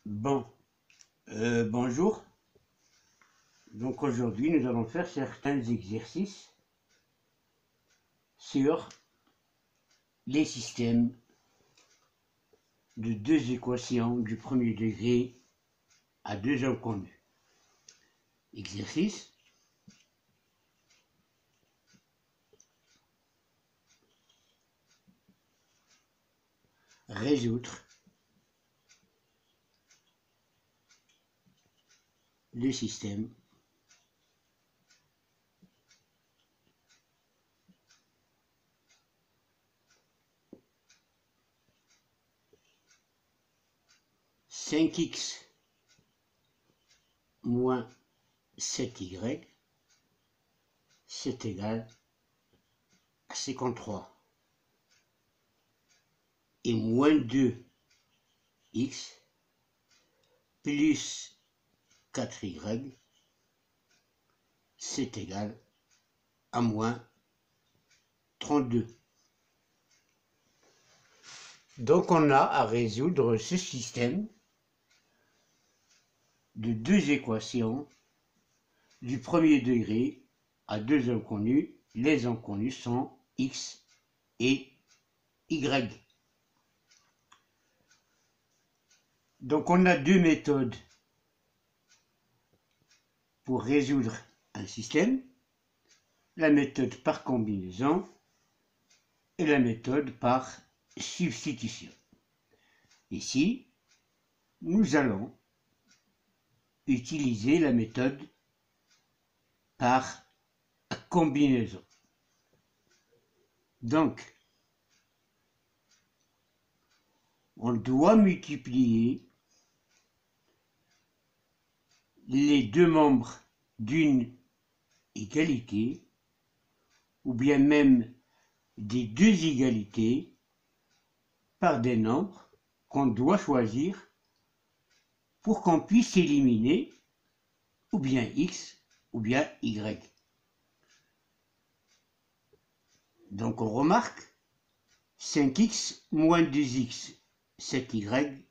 Bon, bonjour. Donc aujourd'hui, nous allons faire certains exercices sur les systèmes de deux équations du premier degré à deux inconnus. Exercice. Résoudre le système cinq x moins 7y, c'est égal à 53. Et moins 2x plus 4y, c'est égal à moins 32. Donc on a à résoudre ce système de deux équations du premier degré à deux inconnus. Les inconnus sont x et y. Donc on a deux méthodes pour résoudre un système, la méthode par combinaison et la méthode par substitution. Ici, nous allons utiliser la méthode par combinaison. Donc, on doit multiplier les deux membres d'une égalité, ou bien même des deux égalités, par des nombres qu'on doit choisir pour qu'on puisse éliminer ou bien x ou bien y. Donc on remarque 5x moins 2x, 7y,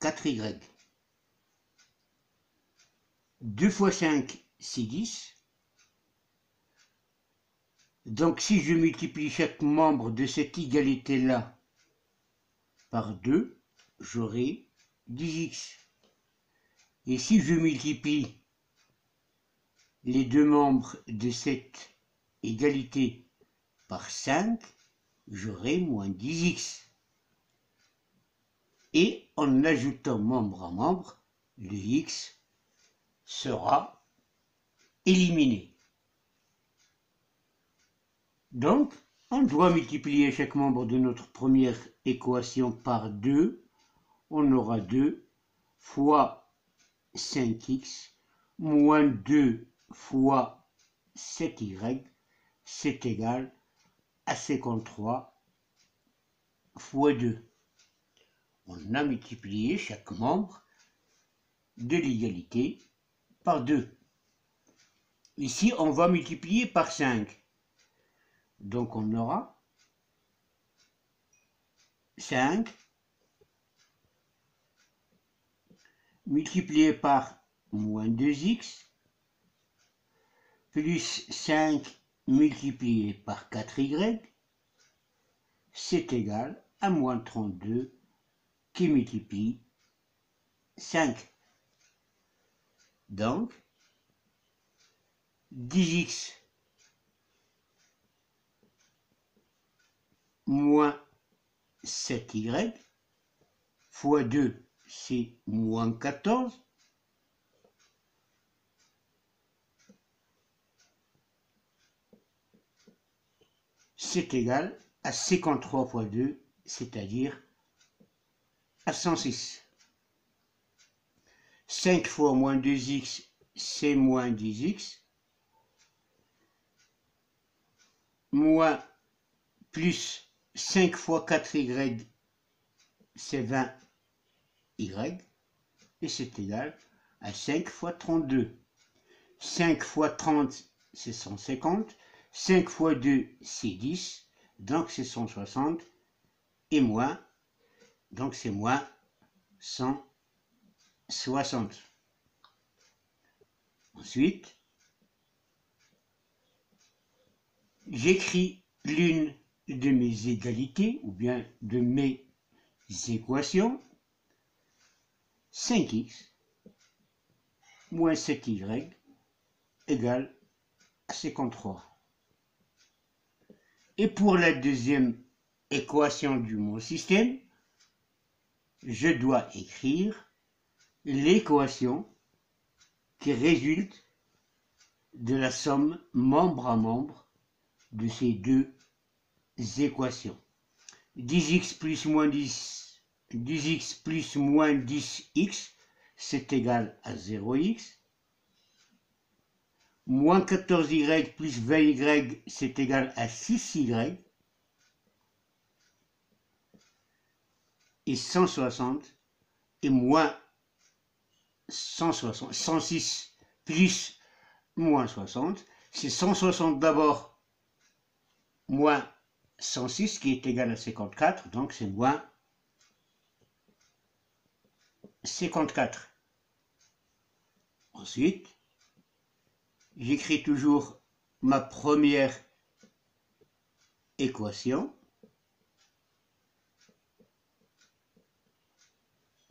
4y. 2 fois 5, c'est 10. Donc si je multiplie chaque membre de cette égalité-là par 2, j'aurai 10x. Et si je multiplie les deux membres de cette égalité par 5, j'aurai moins 10x. Et en ajoutant membre à membre, le x sera éliminé. Donc, on doit multiplier chaque membre de notre première équation par 2. On aura 2 fois 5x moins 2 fois 7y, c'est égal à 53 fois 2. On a multiplié chaque membre de l'égalité par 2. Ici, on va multiplier par 5. Donc, on aura 5 multiplié par moins 2x plus 5 multiplié par 4y, c'est égal à moins 32 qui multiplie 5. Donc, 10x moins 7y fois 2, c'est moins 14. C'est égal à 53 fois 2, c'est-à-dire à 106. 5 fois moins 2x, c'est moins 10x. Moins plus 5 fois 4y, c'est 20y. Et c'est égal à 5 fois 32. 5 fois 30, c'est 150. 5 fois 2, c'est 10. Donc c'est 160. Et moins, donc c'est moins 106. 60. Ensuite, j'écris l'une de mes égalités, ou bien de mes équations, 5x moins 7y égale à 53. Et pour la deuxième équation de mon système, je dois écrire l'équation qui résulte de la somme membre à membre de ces deux équations. 10x plus moins 10x plus moins 10x, c'est égal à 0x. Moins 14y plus 20y, c'est égal à 6y. Et 160 et moins 160, 106 plus moins 60, c'est 160 d'abord moins 106 qui est égal à 54, donc c'est moins 54. Ensuite, j'écris toujours ma première équation.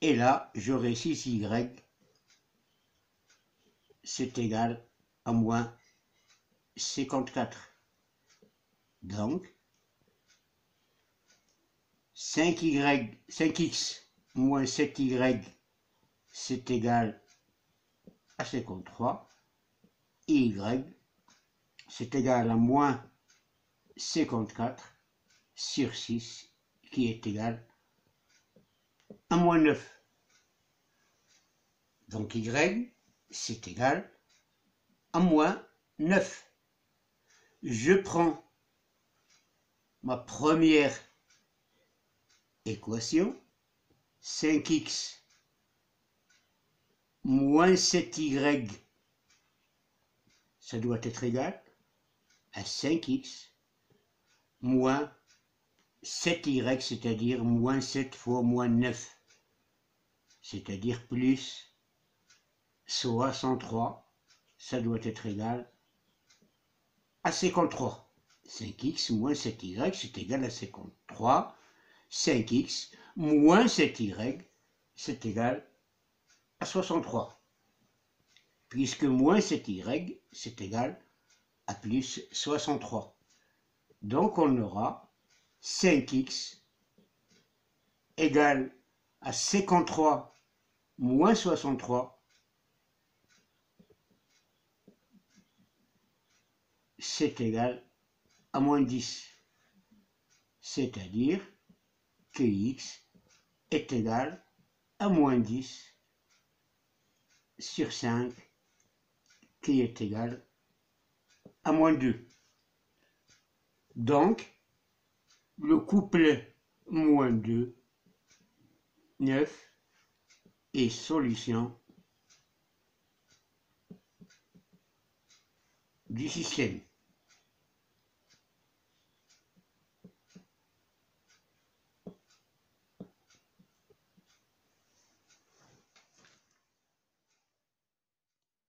Et là, j'aurai 6y, c'est égal à moins 54. Donc, 5x moins 7y, c'est égal à 53. Et y, c'est égal à moins 54 sur 6, qui est égal à moins 9. Donc y, c'est égal à moins 9. Je prends ma première équation, 5x moins 7y, ça doit être égal à 5x moins 7y, c'est-à-dire moins 7 fois moins 9, c'est-à-dire plus 63, ça doit être égal à 53. 5x moins 7y, c'est égal à 53. 5x moins 7y, c'est égal à 63. Puisque moins 7y, c'est égal à plus 63. Donc on aura 5x égale à 53 moins 63, c'est égal à moins 10. C'est-à-dire que x est égal à moins 10 sur 5, qui est égal à moins 2. Donc, le couplet moins 2, 9, est solution du système.